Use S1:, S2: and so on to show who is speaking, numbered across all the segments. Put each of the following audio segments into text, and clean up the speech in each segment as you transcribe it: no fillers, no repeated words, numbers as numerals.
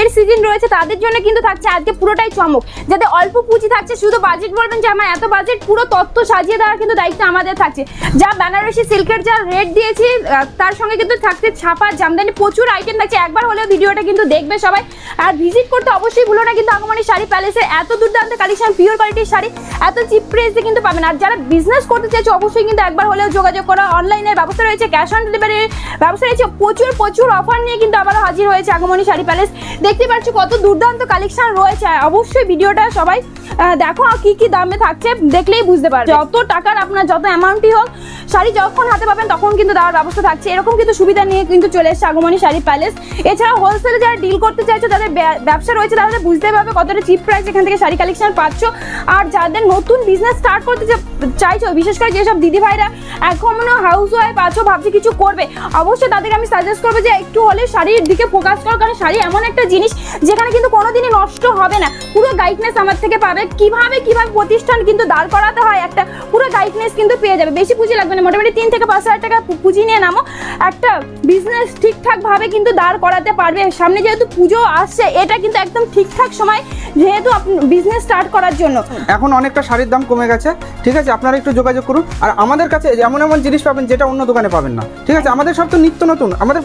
S1: বিয়ের সিজন রয়েছে তাদের জন্য কিন্তু থাকছে আজকে পুরোটাই চমক। যাদের অল্প পুঁজি থাকছে, শুধু বাজেট বলবেন যে আমার এত বাজেট, পুরো তথ্য সাজিয়ে দেওয়ার কিন্তু দায়িত্ব আমাদের থাকছে। যা বেনারসি সিল্কের যা রেট দিয়েছি তার সঙ্গে কিন্তু থাকছে ছাপা জামদানি, প্রচুর আইটেম থাকছে। একবার হলেও ভিডিওটা কিন্তু দেখবে সবাই, আর ভিজিট করতে অবশ্যই ভুলো না কিন্তু আগমনী শাড়ি প্যালেসের এত দুর্দান্ত কালেকশন, পিওর কোয়ালিটির শাড়ি এত চিপ প্রাইসে কিন্তু পাবেন। আর যারা বিজনেস করতে চাইছে অবশ্যই কিন্তু একবার হলেও যোগাযোগ করা। অনলাইনের ব্যবস্থা রয়েছে, ক্যাশ অন ডেলিভারির ব্যবস্থা রয়েছে, প্রচুর অফার নিয়ে কিন্তু আবারও হাজির হয়েছে আগমনী শাড়ি প্যালেস। দেখতে পাচ্ছ কত দুর্দান্ত কালেকশন রয়েছে। অবশ্যই ভিডিওটা সবাই দেখো কি কি দামে থাকছে, দেখলেই বুঝতে পারবে। যত টাকার আপনার যত অ্যামাউন্টই হোক, শাড়ি যখন হাতে পাবেন তখন কিন্তু দেওয়ার ব্যবস্থা থাকছে। এরকম কিন্তু সুবিধা নিয়ে কিন্তু চলে এসেছে আগমনী শাড়ি প্যালেস। এছাড়া হোলসেলে যারা ডিল করতে চাইছো, যাদের ব্যবসা রয়েছে, তাহলে বুঝতে পারবে কতটা চিপ প্রাইস এখান থেকে শাড়ি কালেকশন পাচ্ছ। আর যাদের নতুন বিজনেস স্টার্ট করতে চাইছো, বিশেষ করে যেসব দিদি ভাইরা এখনো হাউস ওয়াইফ আছো, ভাবছি কিছু করবে, অবশ্যই তাদেরকে আমি সাজেস্ট করবো যে একটু হলে শাড়ির দিকে ফোকাস করো। কারণ শাড়ি এমন একটা জিনিস যেখানে কিন্তু কোনোদিনই নষ্ট হবে না। পুরো গাইডনেস আমার থেকে পাবে, কিভাবে প্রতিষ্ঠান কিন্তু দাঁড় করাতে হয়, একটা পুরো গাইডনেস কিন্তু পেয়ে যাবে। বেশি পুঁজি লাগবে না, মোটামুটি 3 থেকে 5 হাজার টাকা পুঁজি নিয়ে নামো, একটা বিজনেস ঠিকঠাক ভাবে কিন্তু দাঁড় করাতে পারবে। সামনে যেহেতু পুজো আসছে, এটা কিন্তু একদম ঠিকঠাক সময় যেহেতু আপনি বিজনেস স্টার্ট করার জন্য। এখন অনেকটা শাড়ির দাম কমে গেছে, ঠিক আছে, আপনারা একটু যোগাযোগ করুন। আর আমাদের কাছে এমন জিনিস পাবেন যেটা অন্য দোকানে পাবেন না, ঠিক আছে। আমাদের সব তো নিত্য নতুন, আমাদের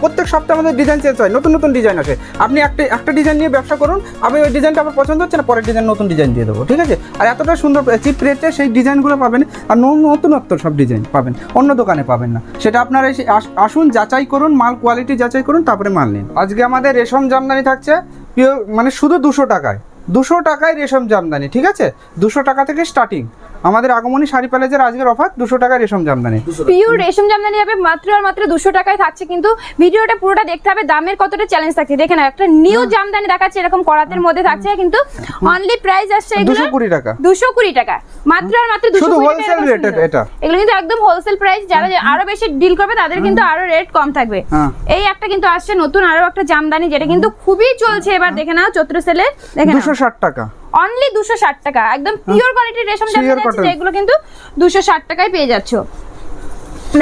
S1: প্রত্যেক সপ্তাহে আমাদের ডিজাইন চেঞ্জ হয়, নতুন ডিজাইন আসে। আপনি একটা ডিজাইন নিয়ে ব্যবসা করুন, আমি ওই ডিজাইনটা আমার পছন্দ হচ্ছে না, পরের ডিজাইন নতুন ডিজাইন দিয়ে দেবো, ঠিক আছে। আর এতটা সুন্দর চিপ রেটে সেই ডিজাইনগুলো পাবেন, আর নতুনত্ব সব ডিজাইন পাবেন, অন্য দোকানে পাবেন না। সেটা আপনারা এসে আসুন, যাচাই করুন, মাল কোয়ালিটি যাচাই করুন, তারপরে মাল নিন। আজকে আমাদের রেশম জামদানি থাকছে পিওর, মানে শুধু 200 টাকায়, 200 টাকায় রেশম জামদানি, ঠিক আছে। 200 টাকা থেকে স্টার্টিং আমাদের আগমনী শাড়ি প্যালেসের আজকের অফার। 200 টাকায় রেশম জামদানি, পিওর রেশম জামদানি যাবে মাত্র আর মাত্র 200 টাকায় থাকছে। কিন্তু ভিডিওটা পুরোটা দেখতে হবে, দামের কতটা চ্যালেঞ্জ থাকছে দেখে না। একটা নিউ জামদানি দেখাচ্ছে, এরকম করাতের মধ্যে থাকছে, কিন্তু অনলি প্রাইস আসছে
S2: 220 টাকা,
S1: 220 টাকা মাত্র আর মাত্র 220 টাকা। এটা এগুলো কিন্তু একদম হোলসেল প্রাইস, যারা আরো বেশি ডিল করবে তাদের কিন্তু আরো রেট কম থাকবে। এই একটা কিন্তু আসছে নতুন আরো একটা জামদানি, যেটা কিন্তু খুবই চলছে এবার, দেখে নাও চৈত্র সেলে, দেখে নাও
S2: 260 টাকা,
S1: অনলি 260 টাকা, একদম পিওর কোয়ালিটির রেশম জামদানি আছে, যেগুলো কিন্তু 260 টাকায় পেয়ে যাচ্ছ।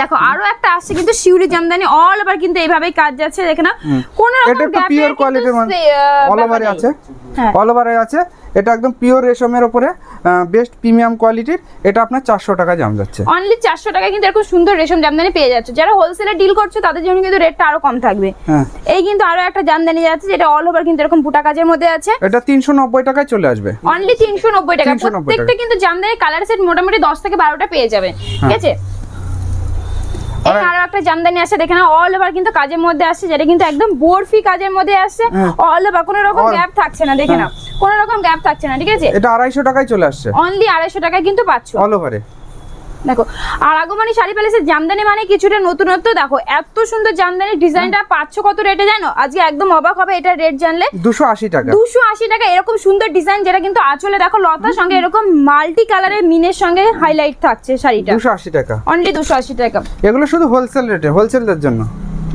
S1: দেখো আরো একটা আসছে কিন্তু শিউরি জামদানি, অল ওভার কিন্তু এইভাবেই কাজ যাচ্ছে, দেখে না কোন রকম গ্যাপ,
S2: পিওর কোয়ালিটির অল ওভারে আছে, অল ওভারে আছে। এটা একদম পিওর রেশমের উপরে বেস্ট প্রিমিয়াম কোয়ালিটির। এটা আপনার 400 টাকা দাম যাচ্ছে,
S1: অনলি 400 টাকায় কিন্তু এরকম সুন্দর রেশম জামদানি পেয়ে যাচ্ছে। যারা হোলসেলে ডিল করছে তাদের জন্য কিন্তু রেটটা আরো কম থাকবে। এই কিন্তু আরো একটা জামদানি যাচ্ছে, যেটা অল ওভার কিন্তু এরকম বুটা কাজের মধ্যে আছে।
S2: এটা 390 টাকায় চলে আসবে,
S1: অনলি 390 টাকা। প্রত্যেকটা কিন্তু জামদানি কালার সেট মোটামুটি 10 থেকে 12টা পেয়ে যাবে, ঠিক আছে। এই আরো একটা জামদানি আছে, দেখেন অল ওভার কিন্তু কাজের মধ্যে আসছে, যেটা কিন্তু একদম বরফি কাজের মধ্যে আসছে, অল ওভার কোনো রকম গ্যাপ থাকছে না, দেখেন কোনো রকম গ্যাপ থাকছে না, ঠিক আছে।
S2: এটা 250 টাকায় চলে আসছে,
S1: অনলি 250 টাকায় কিন্তু পাচ্ছ
S2: অল ওভারে।
S1: দেখো আর আগমনী শাড়ি প্যালেসের জামদানি মানে কিছুটা নতুনত্ব। দেখো এত সুন্দর জামদানি ডিজাইনটা পাচ্ছ কত রেটে জানো? আজকে একদম অবাক হবে এটা রেট জানলে।
S2: 280 টাকা,
S1: 280 টাকা এরকম সুন্দর ডিজাইন, যেটা কিন্তু আঁচলে দেখো লতার সঙ্গে এরকম মাল্টি কালারের মিনের সঙ্গে হাইলাইট থাকছে শাড়িটা।
S2: 280 টাকা,
S1: অনলি 280 টাকা।
S2: এগুলো শুধু হোলসেল রেটে, হোলসেলের জন্য।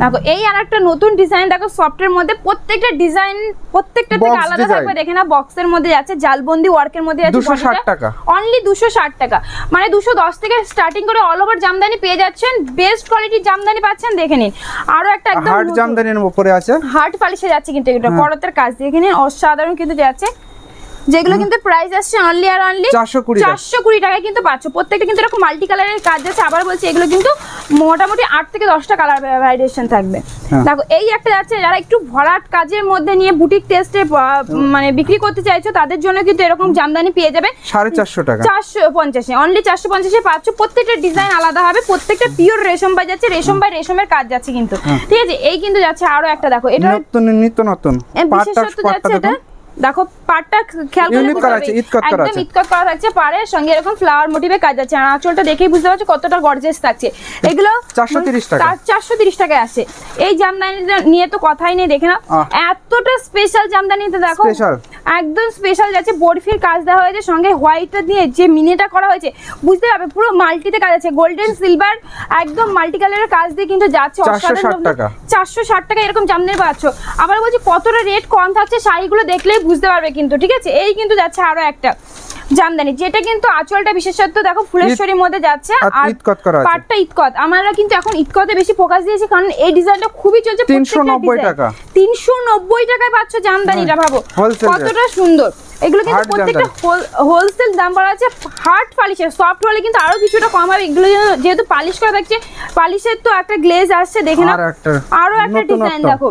S1: দেখো এই আর একটা নতুন ডিজাইন, দেখো সফটের মধ্যে, প্রত্যেকটা ডিজাইন প্রত্যেকটা থেকে আলাদা থাকবে, দেখে না বক্সের মধ্যে যাচ্ছে, জালবন্দি ওয়ার্কের মধ্যে আছে।
S2: 260 টাকা,
S1: অনলি 260 টাকা, মানে 210 থেকে স্টার্টিং করে অল ওভার জামদানি পেয়ে যাচ্ছেন, বেস্ট কোয়ালিটির জামদানি পাচ্ছেন। দেখে নিন আরো একটা একদম
S2: হার্ট জামদানির উপরে আছে,
S1: হার্ট পালিশে যাচ্ছে কিন্তু এটা করতের কাজ, দেখে নিন অসাধারণ কিন্তু যাচ্ছে, যেগুলো কিন্তু প্রাইস আসছে অনলি আর অনলি 420 টাকায় কিন্তু পাচ্ছ। প্রত্যেকটা কিন্তু এরকম মাল্টি কালারের কাজ আছে। আবার বলছি এগুলো কিন্তু মোটামুটি 8 থেকে 10টা কালার ভ্যারিয়েশন থাকবে। দেখো এই একটা যাচ্ছে, যারা একটু ভরাট কাজের মধ্যে নিয়ে বুটিক টেস্টে মানে বিক্রি করতে চাইছো তাদের জন্য কিন্তু এরকম জামদানি পেয়ে যাবে
S2: 450 টাকা,
S1: 450, অনলি 450 এ পাচ্ছ। প্রত্যেকটা ডিজাইন আলাদা হবে, প্রত্যেকটা পিওর রেশম বাই যাচ্ছে, রেশম বাই রেশমের কাজ যাচ্ছে কিন্তু, ঠিক আছে। এই কিন্তু যাচ্ছে আরো একটা, দেখো এটা
S2: নিত্য নতুন
S1: বিশেষত্ব যাচ্ছে, এটা দেখো পাটটা খেয়াল করে একদম ইতকত করা থাকছে, পাড়ের সঙ্গে এরকম ফ্লাওয়ার মোটিভে কাজ আছে। আর আঁচলটা দেখেই বুঝতে পারছো কতটা গর্জিয়াস থাকছে। এগুলো
S2: 430 টাকা,
S1: 430 টাকায় আসে। এই জামদানি নিয়ে তো কথাই নেই, দেখে না এতটা স্পেশাল জামদানিতে, দেখো একদম স্পেশাল যাচ্ছে, বরফির কাজ দেওয়া হয়েছে, সঙ্গে হোয়াইটটা দিয়ে যে মিনেটা করা হয়েছে বুঝতে পারবে, পুরো মাল্টিতে কাজ আছে, গোল্ডেন সিলভার একদম মাল্টি কালারের কাজ দিয়ে কিন্তু যাচ্ছে। 460 টাকা এরকম জামদানি পাচ্ছ। আবার বলছি কতটা রেট কম থাকছে, শাড়িগুলো দেখলেই বুঝতে পারবে কিন্তু, ঠিক আছে। এই কিন্তু যাচ্ছে আরো একটা জামদানি, যেটা কিন্তু আঁচলটা বিশেষত্ব দেখো ফুলেশ্বরীর মধ্যে যাচ্ছে
S2: আর ইতকত করা আছে,
S1: পাটটা ইতকত। আমরা কিন্তু এখন ইতকতে বেশি ফোকাস দিয়েছি কারণ এই ডিজাইনটা খুবই চলছে।
S2: 390 টাকা,
S1: 390 টাকায় পাচ্ছ জামদানিটা, ভাবো কতটা সুন্দর। এগুলো কিন্তু প্রত্যেকটা হোলসেল দাম বলা আছে। হার্ড পলিশের, সফট হলে কিন্তু আরো কিছুটা কম হবে। এগুলো যেহেতু পালিশ করা থাকছে, পালিশের তো একটা গ্লেজ আসছে, দেখে নাও। আরো একটা ডিজাইন দেখো,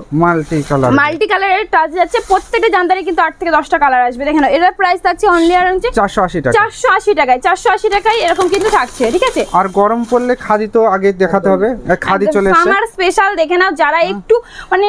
S1: মাল্টি কালারের টাচ যাচ্ছে। প্রত্যেকটা জামদানি কিন্তু 8 থেকে 10টা কালার আসবে, দেখে নাও। এটার প্রাইস থাকছে অনলি আর
S2: 480 টাকা,
S1: 480 টাকায়। 480 টাকায় এরকম কিন্তু থাকছে, ঠিক আছে।
S2: আর গরম পড়লে খাদি তো আগে দেখাতে হবে, খাদি চলে এসেছে
S1: সামার স্পেশাল, দেখে নাও। যারা একটু মানে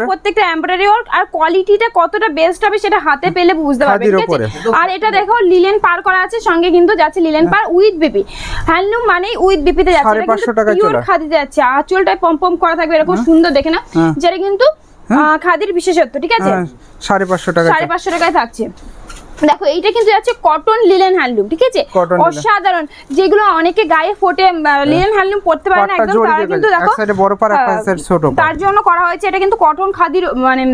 S1: প্রত্যেকটা এমব্রয়ডারি ওয়ার্ক আর কোয়ালিটিটা কতটা বেস্ট হবে সেটা হাতে পেলে বুঝতে পারবে, ঠিক আছে। আর এটা দেখো লিলেন পার করা আছে, সঙ্গে কিন্তু যাচ্ছে linen per with BP. Handloom মানে উইথ বিপিতে যাচ্ছে, এটা কিন্তু পিওর খাদিতে যাচ্ছে। আঁচলটায় পম পম করা থাকবে এরকম সুন্দর, দেখে না, যেটা কিন্তু খাদির বিশেষত্ব, ঠিক আছে।
S2: 550 টাকা,
S1: 550 টাকায় থাকছে। দেখো এইটা কিন্তু যাচ্ছে কটন লিলেন হ্যান্ডলুম, ঠিক আছে, অসাধারণ। যেগুলো অনেকে গায়ে ফোটে, লিলেন হ্যান্ডলুম পড়তে পারে না একদম, তারা কিন্তু দেখো তার জন্য করা হয়েছে। এটা কিন্তু কটন খাদির মানে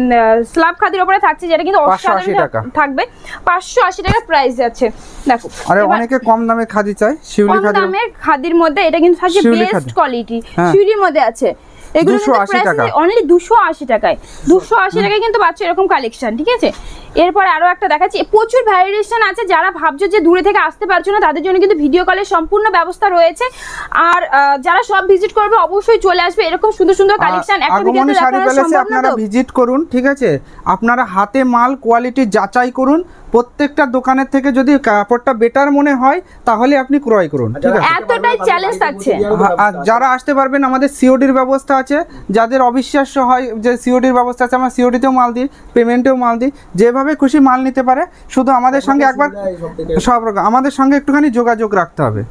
S1: স্ল্যাব খাদির উপরে থাকছে, যেটা কিন্তু অসাধারণ থাকবে। 580 টাকা প্রাইস যাচ্ছে। দেখো
S2: আরে অনেকে কম দামে খাদি চাই, শিউলি খাদি, কম দামের
S1: খাদির মধ্যে এটা কিন্তু থাকছে বেস্ট কোয়ালিটি, শিউলির মধ্যে আছে। এগুলো অনলি 280 টাকায়, 280 টাকায় কিন্তু পাচ্ছ এরকম কালেকশন, ঠিক আছে। এরপর আরো একটা দেখাচ্ছি, প্রচুর ভ্যারিয়েশন আছে। যারা ভাবছো যে দূরে থেকে আসতে পারছো না, তাদের জন্য কিন্তু ভিডিও কলের সম্পূর্ণ ব্যবস্থা রয়েছে। আর যারা সব ভিজিট করবে অবশ্যই চলে আসবে, এরকম সুন্দর সুন্দর কালেকশন একটা ভিডিওতে দেখানো সম্ভব না।
S2: আপনারা ভিজিট করুন, ঠিক আছে। আপনারা হাতে মাল কোয়ালিটি যাচাই করুন। প্রত্যেকটা দোকানের থেকে যদি কাপড়টা বেটার মনে হয় তাহলে আপনি ক্রয় করুন, ঠিক আছে।
S1: এতটাই চ্যালেঞ্জ থাকছে।
S2: আর যারা আসতে পারবেন, আমাদের সিওডির ব্যবস্থা আছে। যাদের অবিশ্বাস্য হয় যে সিওডির ব্যবস্থা আছে, আমরা সিওডিতেও মাল দিই, পেমেন্টেও মাল দিই, যেভাবে খুশি মাল নিতে পারে। শুধু আমাদের সঙ্গে একবার সব রকম আমাদের সঙ্গে একটুখানি যোগাযোগ রাখতে হবে।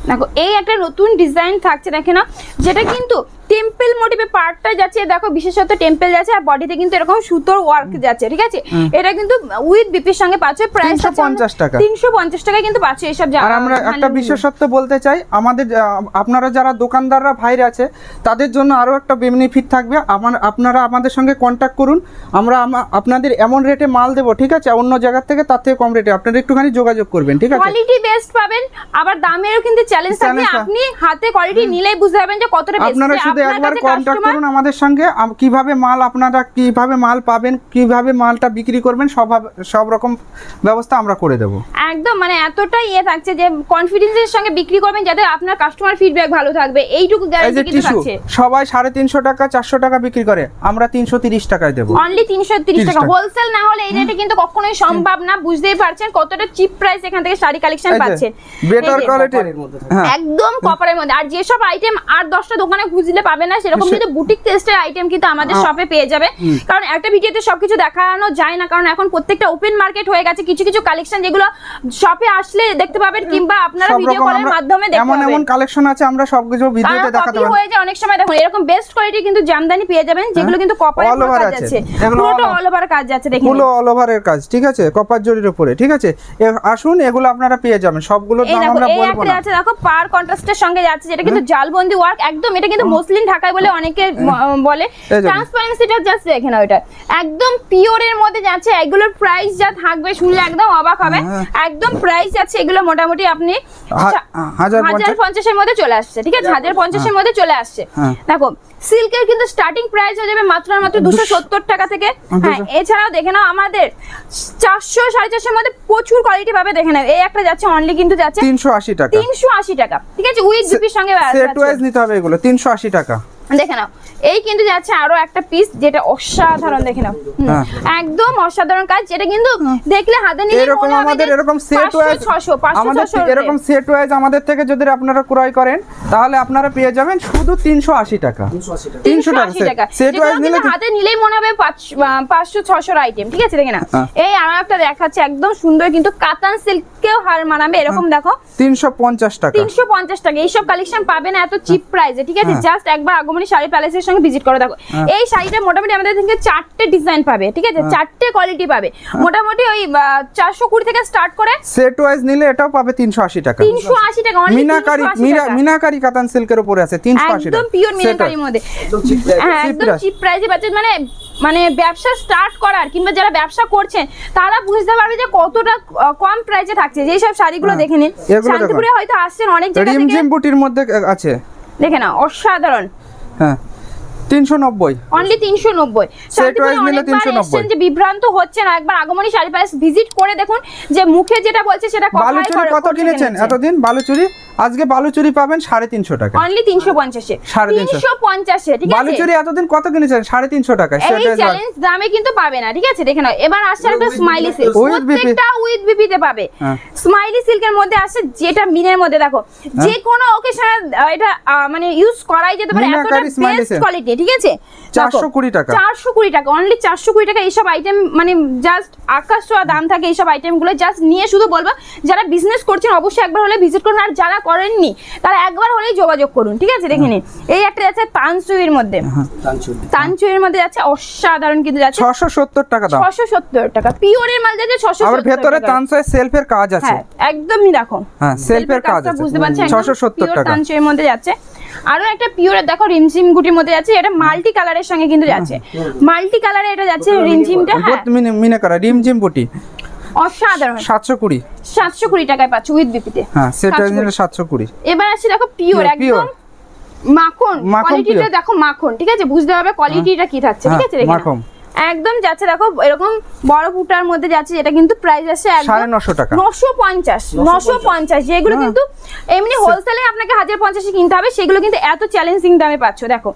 S1: দেখো এই একটা নতুন ডিজাইন থাকছে, দেখে না, যেটা কিন্তু টেম্পল মোটিভে পার্টটা যাচ্ছে। দেখো বিশেষত টেম্পল যাচ্ছে, আর বডিতে কিন্তু এরকম সুতোর ওয়ার্ক যাচ্ছে, ঠিক আছে। এটা কিন্তু উইথ বিপির সঙ্গে পাচ্ছে। প্রাইস
S2: 350 টাকা,
S1: 350 টাকা কিন্তু পাচ্ছে এইসব।
S2: আর আমরা একটা বিশেষত্ব বলতে চাই, আমাদের আপনারা যারা দোকানদাররা ভাইরা আছে তাদের জন্য আরো একটা বেনিফিট থাকবে। আপনারা আমাদের সঙ্গে কন্ট্যাক্ট করুন, আমরা আপনাদের এমন রেটে মাল দেবো, ঠিক আছে, অন্য জায়গা থেকে তার থেকে কম রেটে। আপনারা একটুখানি যোগাযোগ করবেন, ঠিক আছে।
S1: কোয়ালিটি বেস্ট পাবেন, আবার দামেরও কিন্তু চ্যালেঞ্জ থাকবে। আপনি হাতে কোয়ালিটি নিলেই বুঝতে পারবেন যে কতটা বেস্ট।
S2: আপনারা শুধু একবার কন্টাক্ট করুন আমাদের সঙ্গে, কিভাবে মাল আপনারা কিভাবে মাল পাবেন, কিভাবে মালটা বিক্রি করবেন, সব রকম ব্যবস্থা আমরা করে দেব।
S1: একদম মানে এতটাই থাকছে যে কনফিডেন্সের সঙ্গে বিক্রি করবেন যাতে আপনার কাস্টমার ফিডব্যাক ভালো থাকবে, এইটুকু গ্যারান্টি কিন্তু থাকছে।
S2: সবাই 350 টাকা 400 টাকা বিক্রি করে, আমরা 330 টাকায় দেব,
S1: অনলি 330 টাকা। হোলসেল না হলে এই রেটে কিন্তু কখনোই সম্ভব না। বুঝতেই পারছেন কতটা চিপ প্রাইস এখান থেকে শাড়ি কালেকশন পাচ্ছেন,
S2: বেটার কোয়ালিটির,
S1: একদম কপারের মধ্যে। আর যেসব আইটেম আর 10টা দোকানে খুঁজলে পাবে না, সেরকম কিন্তু বুটিক টেস্টের আইটেম কিন্তু আমাদের শপে পেয়ে যাবে। কারণ একটা ভিডিওতে সবকিছু দেখানো যায় না, কারণ এখন প্রত্যেকটা ওপেন মার্কেট হয়ে গেছে। কিছু কিছু কালেকশন যেগুলো শপে আসলে দেখতে পাবেন, কিংবা আপনারা ভিডিও কলের মাধ্যমে দেখতে পাবেন।
S2: এমন কালেকশন আছে আমরা সবকিছু ভিডিওতে দেখাতে পারবো।
S1: হয়ে যায় অনেক সময়। দেখুন এরকম বেস্ট কোয়ালিটি কিন্তু জামদানি পেয়ে যাবেন, যেগুলো কিন্তু কপারের কাজ আছে, পুরোটা অল ওভার কাজ আছে। দেখুন পুরো
S2: অল ওভারের কাজ, ঠিক আছে, কপার জরির উপরে, ঠিক আছে। আসুন এগুলো আপনারা পেয়ে যাবেন, সবগুলো দাম আমরা বলবো না।
S1: এই একটা দেখো পার কন্ট্রাস্টের সঙ্গে যাচ্ছে, যেটা কিন্তু জালবন্দি ওয়ার্ক একদম। এটা কিন্তু মসলিন ঢাকায় বলে অনেকে বলে। ট্রান্সপারেন্সিটা জাস্ট দেখেন, ওইটা একদম পিওরের মধ্যে যাচ্ছে। এগুলোর প্রাইস যা থাকবে শুনলে একদম অবাক হবে। একদম প্রাইস যাচ্ছে এগুলো মোটামুটি আপনি 1050 এর মধ্যে চলে আসছে, ঠিক আছে, 1050 এর মধ্যে চলে আসছে। দেখো সিল্কের কিন্তু স্টার্টিং প্রাইস হয়ে যাবে মাত্র 270 টাকা থেকে। হ্যাঁ, এছাড়াও দেখে নাও আমাদের 400 450 এর মধ্যে প্রচুর কোয়ালিটি পাবে। দেখে নাও এই একটা যাচ্ছে অনলি কিন্তু যাচ্ছে
S2: 380 টাকা,
S1: 380 টাকা, ঠিক আছে, উইথ জিপির সঙ্গে
S2: সেট ওয়াইজ নিতে হবে এগুলো 380 টাকা।
S1: দেখে নাও এই কিন্তু যাচ্ছে আরো একটা পিস, যেটা অসাধারণ। দেখে নাও একদম অসাধারণ কাজ, যেটা কিন্তু দেখলে হাতে নিলে
S2: এরকম আমাদের এরকম সেট ওয়াইজ 500 এরকম সেট ওয়াইজ আমাদের থেকে যদি আপনারা ক্রয় করেন তাহলে আপনারা পেয়ে যাবেন শুধু 380 টাকা, 380 টাকা সেট ওয়াইজ নিলে
S1: হাতে নিলেই মনে হবে 500 600 আইটেম, ঠিক আছে। দেখে না এই আরো একটা দেখাচ্ছে একদম সুন্দর, কিন্তু কাতান সিল্কেও হার মানাবে এরকম। দেখো
S2: 350 টাকা,
S1: 350 টাকা। এইসব কালেকশন পাবে না এত চিপ প্রাইসে, ঠিক আছে। জাস্ট একবার আগমনী শাড়ি প্যালেসের সঙ্গে ভিজিট করে দেখো। এই শাড়িটা মোটামুটি আমাদের থেকে 4টে ডিজাইন পাবে, ঠিক আছে, 4টে কোয়ালিটি পাবে। মোটামুটি ওই 420 থেকে স্টার্ট করে
S2: সেট ওয়াইজ নিলে এটাও পাবে 380 টাকা,
S1: 380 টাকা অনলি।
S2: মিনাকারি কাতান সিল্কের উপরে আছে 380 টাকা,
S1: একদম পিওর মিনাকারির মধ্যে। হ্যাঁ, একদম চিপ প্রাইসে পাচ্ছেন। মানে মানে ব্যবসা স্টার্ট করার কিংবা যারা ব্যবসা করছেন তারা বুঝতে পারবে যে কতটা কম প্রাইসে থাকছে। যেই সব শাড়িগুলো দেখে নিন, শান্তিপুরে হয়তো আসছেন অনেক জায়গা থেকে,
S2: রিমঝিম বুটির মধ্যে আছে,
S1: দেখে না অসাধারণ।
S2: হ্যাঁ 390
S1: অনলি 390। শান্তিপুরে অনেকবার এসেছেন যে বিভ্রান্ত হচ্ছে না, একবার আগমনী শাড়ি প্যালেস ভিজিট করে দেখুন যে মুখে যেটা বলছে সেটা কথায়
S2: বালুচুরি কত কিনেছেন এতদিন? বালুচুরি আজকে বালুচুরি পাবেন 350 টাকা,
S1: অনলি 350 এ, 350 এ, ঠিক আছে?
S2: বালুচুরি এতদিন কত কিনেছেন? 350 টাকা।
S1: এই চ্যালেঞ্জ দামে কিন্তু পাবে না, ঠিক আছে? দেখে নাও। এবার আসছে একটা স্মাইলি সিল্ক,
S2: With BP।
S1: প্রত্যেকটা উইথ বিপি তে পাবে। স্মাইলি সিল্কের মধ্যে আসছে যেটা মিনের মধ্যে, দেখো যে কোনো ওকেশনে এটা মানে ইউজ করাই যেতে পারে, এতটা বেস্ট কোয়ালিটি, ঠিক আছে?
S2: 420 টাকা,
S1: 420 টাকা, অনলি 420 টাকা। এইসব আইটেম মানে জাস্ট আকাশ ছোঁয়া দাম থাকে এইসব আইটেমগুলো। জাস্ট নিয়ে শুধু বলবো যারা বিজনেস করছেন অবশ্যই একবার হলে ভিজিট করুন, আর যারা করেননি তারা একবার হলেই যোগাযোগ করুন, ঠিক আছে? দেখে নিন, এই একটা যাচ্ছে তানচুইয়ের মধ্যে, তানচুইয়ের মধ্যে যাচ্ছে অসাধারণ, কিন্তু যাচ্ছে
S2: 670 টাকা দাম,
S1: 670 টাকা। পিওরের মাল যাচ্ছে 670
S2: আর ভেতরে তানচুইয়ের সেলফের কাজ আছে,
S1: হ্যাঁ একদমই দেখো,
S2: হ্যাঁ সেলফের কাজ আছে,
S1: বুঝতে পারছেন?
S2: 670 টাকা।
S1: তানচুইয়ের মধ্যে যাচ্ছে আরো একটা পিওরের, দেখো রিমঝিম গুটির মধ্যে যাচ্ছে, এটা মাল্টি কালারের সঙ্গে কিন্তু যাচ্ছে, মাল্টি কালারে এটা যাচ্ছে রিমঝিমটা, হ্যাঁ
S2: মিনে করা রিমঝিম বুটি,
S1: অসাধারণ।
S2: 720
S1: টাকায় পাচ্ছ উইথ বিপিতে,
S2: হ্যাঁ সেটা 720।
S1: এবার আসছে দেখো পিওর, একদম মাখন কোয়ালিটিটা, দেখো মাখন, ঠিক আছে? বুঝতে হবে কোয়ালিটিটা কি থাকছে, ঠিক আছে?
S2: মাখন
S1: একদম যাচ্ছে, দেখো এরকম বড় ফুটার মধ্যে যাচ্ছে, এটা কিন্তু প্রাইস আছে
S2: 950 টাকা,
S1: 950, যেগুলো কিন্তু এমনি হোলসেলে আপনাকে 1050 কিনতে হবে, সেগুলো কিন্তু এত চ্যালেঞ্জিং দামে পাচ্ছ। দেখো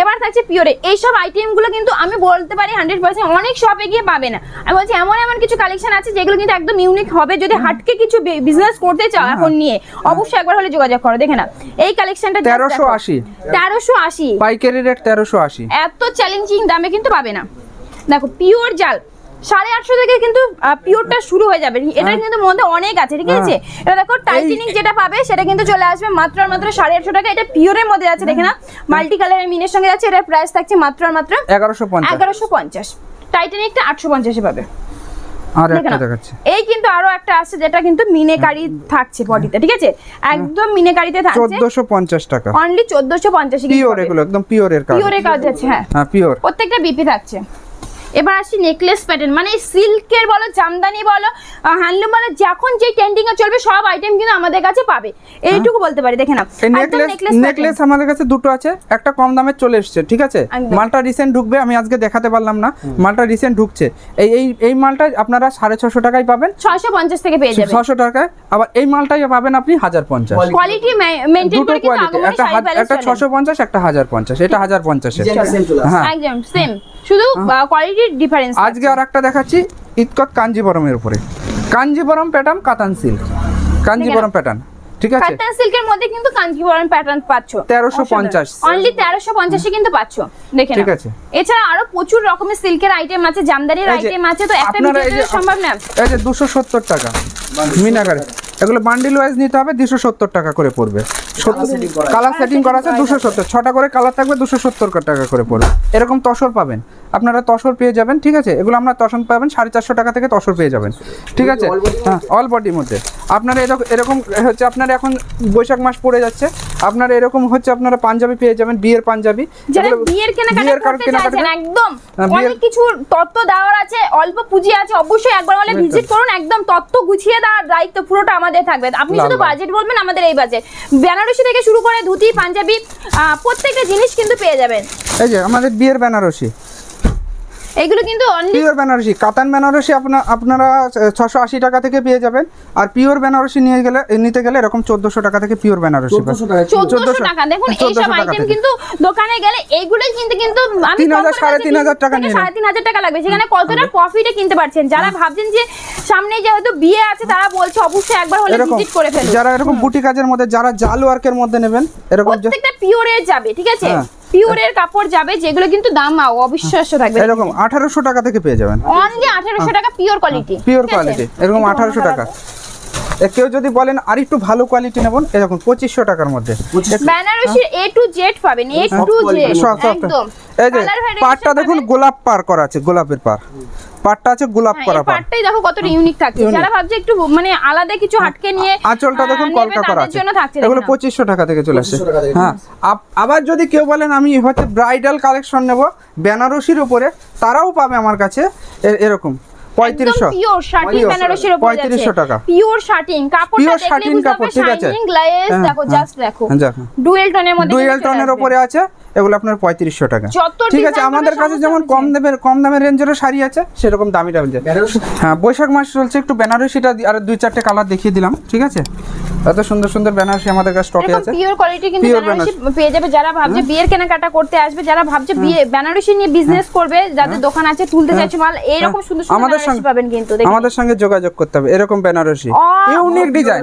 S1: এবার থাকছে পিওরে, এইসব আইটেমগুলো কিন্তু আমি বলতে পারি 100% অনেক শপে গিয়ে পাবে না। আমি বলছি এমন এমন কিছু কালেকশন আছে যেগুলো কিন্তু একদম ইউনিক হবে। যদি হাটকে কিছু বিজনেস করতে চাও এখন নিয়ে, অবশ্যই একবার হলে যোগাযোগ করো। দেখে না এই কালেকশনটা 1380,
S2: পাইকারি রেট 1380,
S1: এত চ্যালেঞ্জিং দামে কিন্তু পাবে না। দেখো পিওর জাল 850 থেকে কিন্তু পিওরটা শুরু হয়ে যাবে, এটার কিন্তু মধ্যে অনেক আছে, ঠিক আছে? এটা দেখো টাইটেনিক যেটা পাবে সেটা কিন্তু চলে আসবে মাত্র আর মাত্র 850 টাকা। এটা পিওরের মধ্যে আছে, দেখে না মাল্টি কালারের মিনের সঙ্গে যাচ্ছে, এটার প্রাইস থাকছে মাত্র আর মাত্র 1150। টাইটেনিকটা 850 এ পাবে।
S2: আর একটা দেখাচ্ছি,
S1: এই কিন্তু আরো একটা আছে যেটা কিন্তু মিনেকারি থাকছে বডিতে, ঠিক আছে? একদম মিনেকারিতে থাকছে
S2: 1450 টাকা,
S1: অনলি 1450 এ।
S2: পিওর, এগুলো একদম পিওরের কাজ,
S1: পিওরের কাজ আছে, হ্যাঁ
S2: পিওর,
S1: প্রত্যেকটা বিপি থাকছে। এবার আসি নেকলেস প্যাটার্ন, মানে সিল্কের বলো, জামদানি বলো, হ্যান্ডলুম বলো, যখন যে ট্রেন্ডিং এ চলবে সব আইটেম কিন্তু আমাদের কাছে পাবে, এইটুকু বলতে পারি। দেখে না
S2: নেকলেস আমাদের কাছে দুটো আছে, একটা কম দামে চলে এসেছে, ঠিক আছে? মালটা রিসেন্ট ঢুকবে, আমি আজকে দেখাতে পারলাম না, মালটা রিসেন্ট ঢুকছে। এই মালটা আপনারা 650 টাকায় পাবেন,
S1: 650 থেকে পেয়ে যাবেন
S2: 600 টাকায়। আবার এই মালটাই পাবেন আপনি 1050,
S1: কোয়ালিটি মেইনটেইন করে কিন্তু আগমনী শাড়ি প্যালেস,
S2: একটা 650, একটা 1050, এটা 1050 এর,
S1: হ্যাঁ একদম সেম, শুধু কোয়ালিটির ডিফারেন্স।
S2: আজকে আর একটা দেখাচ্ছি ইতকত কাঞ্জিবরমের উপরে, কাঞ্জিবরম প্যাটার্ন কাতান সিল্ক, কাঞ্জিবরম প্যাটার্ন, ঠিক আছে?
S1: কাতান সিল্কের মধ্যে কিন্তু কাঞ্জিবরম প্যাটার্ন পাচ্ছ
S2: 1350,
S1: অনলি 1350 এ কিন্তু পাচ্ছ, দেখেন।
S2: ঠিক আছে,
S1: এছাড়া আরো প্রচুর রকমের সিল্কের আইটেম আছে, জামদানির আইটেম আছে, তো একটা ভিডিওতে সম্ভব না।
S2: এই যে 270 টাকা মিনাকারি, এগুলো বান্ডিল ওয়াইজ নিতে হবে, 270 টাকা করে পড়বে। কালার সেটিং করা আছে 270, 6টা করে কালার থাকবে, 270 টাকা করে পড়বে। এরকম তসর পাবেন আপনারা, তসর পেয়ে যাবেন, ঠিক আছে? এগুলো আমরা তসর পাবেন 450 টাকা থেকে তসর পেয়ে যাবেন, ঠিক আছে? হ্যাঁ অল বডির মধ্যে আপনারা এরকম হচ্ছে, আপনার এখন বৈশাখ মাস পড়ে যাচ্ছে, আপনারা এরকম হচ্ছে আপনারা পাঞ্জাবি পেয়ে যাবেন, বিয়ের পাঞ্জাবি,
S1: যারা বিয়ের কেনাকাটা করতে চাইছেন, একদম অনেক কিছু তত্ত্ব দেওয়ার আছে, অল্প পুঁজি আছে, অবশ্যই একবার হলে ভিজিট করুন, একদম তত্ত্ব গুছিয়ে দেওয়ার দায়িত্ব পুরোটা আমাদের থাকবে। আপনি শুধু বাজেট বলবেন, আমাদের এই বাজেট, বেনারসি থেকে শুরু করে ধুতি পাঞ্জাবি প্রত্যেকটা জিনিস কিন্তু পেয়ে যাবেন।
S2: এই যে আমাদের বিয়ের বেনারসি,
S1: এইগুলো কিন্তু অনলি
S2: পিওর বেনারসি, কাতান বেনারসি আপনারা 680 টাকা থেকে পেয়ে যাবেন। আর পিওর বেনারসি নিতে গেলে এরকম 1400 টাকা থেকে পিওর বেনারসি
S1: 1400 টাকা। দেখুন এইসব আইটেম কিন্তু দোকানে গেলে এইগুলোই কিন্তু আমি
S2: 3000 টাকা নিয়ে
S1: 3500 টাকা লাগবে, সেখানে কতটা প্রফিটে কিনতে পারছেন। যারা ভাবছেন যে সামনে যেহেতু বিয়ে আছে, তারা বলছে অবশ্যই একবার হলে ভিজিট করে ফেলুন।
S2: যারা এরকম বুটি কাজের মধ্যে, যারা জাল ওয়ার্কের মধ্যে নেবেন, এরকম
S1: প্রত্যেকটা পিওরের যাবে, ঠিক আছে? পিওরের কাপড় যাবে, যেগুলো কিন্তু দাম অবিশ্বাস্য থাকবে।
S2: এরকম 1800 টাকা থেকে পেয়ে যাবেন,
S1: অনলি 1800 টাকা পিওর কোয়ালিটি,
S2: পিওর কোয়ালিটি, এরকম 1800 টাকা। কেউ যদি বলেন আর একটু ভালো কোয়ালিটি নেবেন, এরকম 2500 টাকার মধ্যে
S1: বেনারসির A to Z পাবেন, A to Z একদম।
S2: এই যে পাটটা দেখুন গোলাপ পার করা আছে, গোলাপের পাটটা আছে গোলাপ করা পার।
S1: পাটটাই দেখো কতটা ইউনিক থাকছে, যারা ভাবছে একটু মানে আলাদা কিছু হাটকে নিয়ে
S2: আঁচলটা দেখুন কলকা করা আছে, এগুলো 2500 টাকা থেকে চলে আসছে। হ্যাঁ, আবার যদি কেউ বলেন আমি হচ্ছে ব্রাইডাল কালেকশন নেব বেনারসির উপরে, তারাও পাবে আমার কাছে এরকম 3500
S1: পিওর শার্টিং বেনারসির উপরে
S2: 3500 টাকা
S1: পিওর শার্টিং কাপড়টা দেখলে বুঝতে পারবে, শাইনিং গ্লেজ দেখো, জাস্ট দেখো ডুয়েল টোনের মধ্যে,
S2: ডুয়েল টোনের উপরে আছে, এগুলো আপনার 3500 টাকা। ঠিক আছে, আমাদের কাছে যেমন কম দামের রেঞ্জেরও শাড়ি আছে, সেরকম দামি রেঞ্জের। হ্যাঁ, বৈশাখ মাস চলছে, একটু বেনারসিটা আর 2-4টে কালার দেখিয়ে দিলাম। ঠিক আছে, এত সুন্দর সুন্দর বেনারসি আমাদের কাছে স্টকে আছে,
S1: পিওর কোয়ালিটি কিন্তু বেনারসি পেয়ে যাবে। যারা ভাবছে বিয়ের কেনাকাটা করতে আসবে, যারা ভাবছে বিয়ে বেনারসি নিয়ে বিজনেস করবে, যাদের দোকান আছে, তুলতে চাইছে মাল, এইরকম সুন্দর সুন্দর বেনারসি পাবেন কিন্তু।
S2: আমাদের সঙ্গে যোগাযোগ করতে হবে, এরকম Banarasi unique design,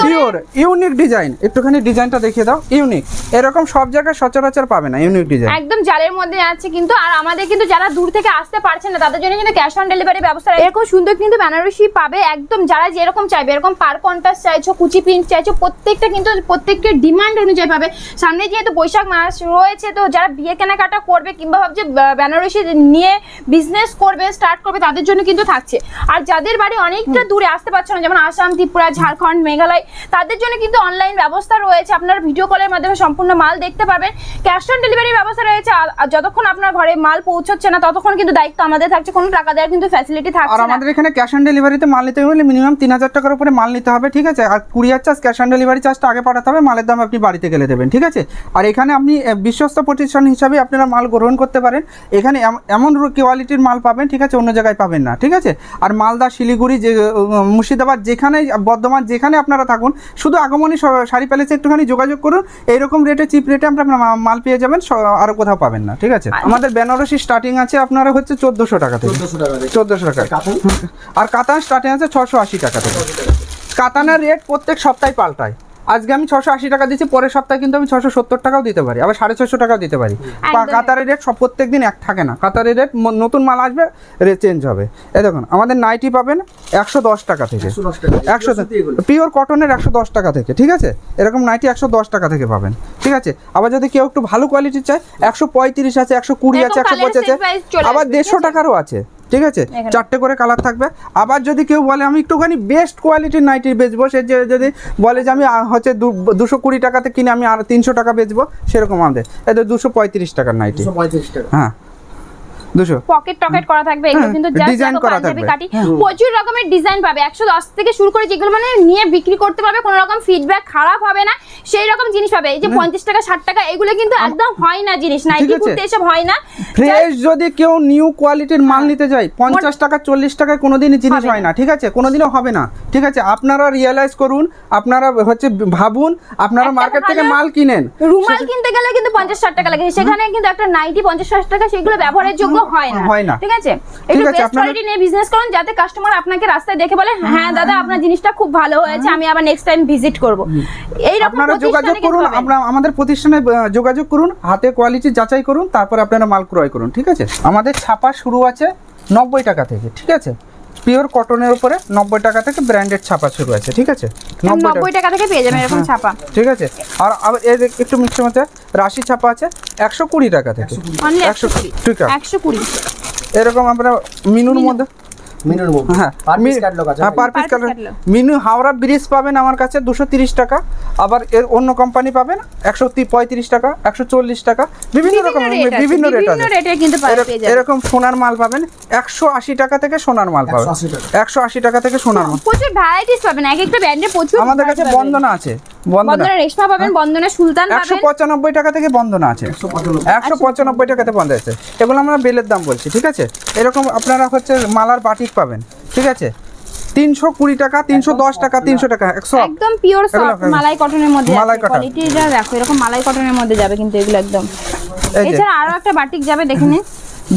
S2: pure unique design. একটুখানি ডিজাইনটা দেখিয়ে দাও, ইউনিক, এরকম সব জায়গায় সচরাচর পাবে না, ইউনিক ডিজাইন
S1: একদম জালের মধ্যে আছে কিন্তু। আর আমাদের কিন্তু যারা দূর থেকে আসতে পারছেন না, তাদের জন্য কিন্তু ক্যাশ অন ডেলিভারি ব্যবস্থা, এরকম সুন্দর কিন্তু বেনারসি পাবে একদম। যারা যেরকম চাইবে, এরকম পার কন্ট্রাস্ট চাইছো, কুচি প্রিন্ট চাইছো, প্রত্যেকটা কিন্তু প্রত্যেকটা ডিমান্ড অনুযায়ী পাবে। সামনে যেহেতু বৈশাখ মাস রয়েছে, তো যারা বিয়ে কেনাকাটা করবে কিংবা ভাবছে বেনারসি নিয়ে বিজনেস করবে, স্টার্ট করবে, তাদের জন্য কিন্তু থাকছে। আর যাদের বাড়ি অনেকটা দূরে আসতে পারছে না, যেমন আসাম, ত্রিপুরা, ঝাড়খণ্ড, মেঘালয়, তাদের জন্য কিন্তু অনলাইন ব্যবস্থা রয়েছে। আপনারা ভিডিও কলের মাধ্যমে সম্পূর্ণ মাল দেখতে পাবেন, ক্যাশ অন ডেলিভারি ব্যবস্থা রয়েছে। আর যতক্ষণ আপনার ঘরে মাল পৌঁছচ্ছে না, ততক্ষণ কিন্তু দায়িত্ব আমাদের থাকছে, কোনো টাকা দেওয়ার কিন্তু ফ্যাসিলিটি থাকছে না।
S2: আর আমাদের এখানে ক্যাশ অন ডেলিভারিতে মাল নিতে হলে মিনিমাম 3000 টাকার উপরে মাল নিতে হবে। ঠিক আছে, আর courier charge, cash on delivery চার্জটা আগে পাঠাতে হবে, মালের দাম আপনি বাড়িতে গেলে দেবেন। ঠিক আছে, আর এখানে আপনি বিশ্বস্ত প্রতিষ্ঠান হিসাবে আপনারা মাল গ্রহণ করতে পারেন। এখানে এমন কোয়ালিটির মাল পাবেন, ঠিক আছে, অন্য জায়গায় পাবেন না। ঠিক আছে, আর মালদা, শিলিগুড়ি, যে মুর্শিদাবাদ, যেখানে বর্ধমান, যেখানে আপনারা থাকুন, শুধু আগমনী শাড়ি প্যালেসে একটুখানি যোগাযোগ করুন, এইরকম রেটে, চিপ রেটে আপনারা মাল পেয়ে যাবেন, আরও কোথাও পাবেন না। ঠিক আছে, আমাদের বেনারসি স্টার্টিং আছে আপনারা হচ্ছে 1400 টাকা থেকে, 1400 টাকা, আর কাতান স্টার্টিং আছে 680 টাকা থেকে। কাতানের রেট প্রত্যেক সপ্তাহে পাল্টায়। আজকে আমি 680 টাকা দিচ্ছি, পরের সপ্তাহে কিন্তু আমি 670 টাকাও দিতে পারি, আবার 650 টাকাও দিতে পারি। কাতারের রেট সব প্রত্যেক দিন এক থাকে না, কাতারের রেট নতুন মাল আসবে, রেট চেঞ্জ হবে। এই দেখুন, আমাদের নাইটি পাবেন 110 টাকা থেকে, 100 পিওর কটনের 110 টাকা থেকে। ঠিক আছে, এরকম নাইটি 110 টাকা থেকে পাবেন। ঠিক আছে, আবার যদি কেউ একটু ভালো কোয়ালিটির চায়, 135 আছে, 120 আছে, 150 আছে, আবার 150 টাকারও আছে। ঠিক আছে, 4টে করে কালার থাকবে। আবার যদি কেউ বলে আমি একটুখানি বেস্ট কোয়ালিটির নাইটি বেচবো, সে যদি বলে যে আমি হচ্ছে 220 টাকাতে কিনে আমি আর 300 টাকা বেচবো, সেরকম আমাদের এটা 235 টাকার নাইটি। হ্যাঁ, 200
S1: পকেট টকেট করা থাকবে, এগুলো কিন্তু
S2: ডিজাইন করা থাকবে,
S1: প্রচুর রকমের ডিজাইন পাবে। 110 থেকে শুরু করে যেগুলো মানে নিয়ে বিক্রি করতে পারবে, কোনো রকম ফিডব্যাক খারাপ হবে না, সেই রকম জিনিস পাবে। এই যে 50 টাকা, 60 টাকা, এগুলো কিন্তু একদম হয় না জিনিস, নাইটি কুর্তি এসব হয় না।
S2: ফ্রেশ যদি কেউ নিউ কোয়ালিটির মাল নিতে যায়, 50 টাকা, 40 টাকায় কোনোদিনই জিনিস হয় না। ঠিক আছে, কোনোদিনও হবে না। ঠিক আছে, আপনারা রিয়েলাইজ করুন, আপনারা হচ্ছে ভাবুন, আপনারা মার্কেট থেকে মাল কিনেন,
S1: রুমাল কিনতে গেলে কিন্তু 50-60 টাকা লাগে, সেখানে কিন্তু একটা নাইটি 50-60 টাকা, সেগুলো ব্যবহারের যোগ্য হয় না। ঠিক আছে, একটু বেস্ট কোয়ালিটি নিয়ে বিজনেস করুন, যাতে কাস্টমার আপনাকে রাস্তায় দেখে বলে হ্যাঁ দাদা, আপনার জিনিসটা খুব ভালো হয়েছে, আমি আবার নেক্সট টাইম ভিজিট করব। এই রকম
S2: আপনারা যোগাযোগ করুন, আমাদের প্রতিষ্ঠানে যোগাযোগ করুন, হাতে কোয়ালিটি যাচাই করুন, তারপর আপনারা মাল ক্রয় করুন। ঠিক আছে, আমাদের ছাপা শুরু আছে 90 টাকা থেকে। ঠিক আছে, পিওর কটনের উপরে 90 টাকা থেকে ব্র্যান্ডেড ছাপা শুরু আছে। ঠিক আছে,
S1: 90 টাকা থেকে পেয়ে যাবেন এরকম ছাপা।
S2: ঠিক আছে, আর একটু মিক্সের মধ্যে রাশি ছাপা আছে 120 টাকা থেকে, 120 টাকা, 120 এরকম। আমরা মিনুর মধ্যে মিনু হাওড়া ব্রিজ পাবেন আমার কাছে 230 টাকা, আবার এর অন্য কোম্পানি পাবেন 135 টাকা, 140 টাকা, বিভিন্ন রকম বিভিন্ন রেট আছে। এরকম সোনার মাল পাবেন 180 টাকা থেকে, সোনার মাল পাবেন 180 টাকা থেকে, সোনার মাল
S1: প্রচুর ভ্যারাইটিস পাবেন, এক একটা ব্র্যান্ডে প্রচুর।
S2: আমাদের কাছে বন্দনা আছে,
S1: বন্দনা রেশমা পাবেন, বন্দনা সুলতান পাবেন,
S2: 195 টাকা থেকে বন্দনা আছে, 195 টাকাতে বন্দনা আছে। এগুলো আমরা বেলের দাম বলছি। ঠিক আছে, এরকম আপনারা হচ্ছে মালার বাটিক পাবেন। ঠিক আছে, 320 টাকা, 310 টাকা, 300 টাকা, 100
S1: একদম পিওর সফট মালাই কটনের মধ্যে। কোয়ালিটিটা দেখো, এরকম মালাই কটনের মধ্যে যাবে কিন্তু এগুলো একদম। এছাড়া আরো একটা বাটিক যাবে, দেখে নিন,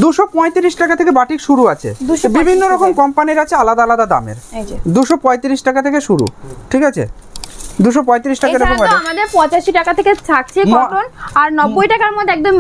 S2: 235 টাকা থেকে বাটিক শুরু আছে, বিভিন্ন রকম কোম্পানির আছে, আলাদা আলাদা দামের। 235 টাকা থেকে শুরু। ঠিক আছে, 235 টাকা এরকম
S1: এছাড়া তো আমাদের 85 টাকা থেকে থাকছে কটন, আর 90 টাকার মধ্যে একদম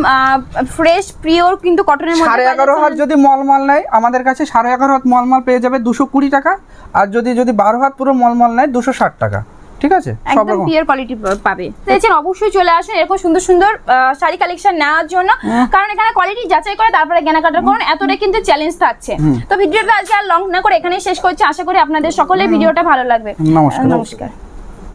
S1: ফ্রেশ পিওর কিন্তু কটনের মধ্যে
S2: 11.5 হাত যদি মলমল নেয় আমাদের কাছে 11.5 হাত মলমল পেয়ে যাবে 220 টাকা, আর যদি 12 হাত পুরো মলমল নেয় 260 টাকা। ঠিক আছে, সব
S1: একদম
S2: রকম
S1: পিওর কোয়ালিটি পাবে। তো অবশ্যই চলে আসুন এরকম সুন্দর সুন্দর শাড়ি কালেকশন নেওয়ার জন্য, কারণ এখানে কোয়ালিটি যাচাই করে তারপরে কেনাকাটা করুন, এতটা কিন্তু চ্যালেঞ্জ থাকছে। তো ভিডিওটা আজকে আর লং না করে এখানেই শেষ করছি, আশা করি আপনাদের সকলের ভিডিওটা ভালো লাগবে।
S2: নমস্কার।
S1: নমস্কার।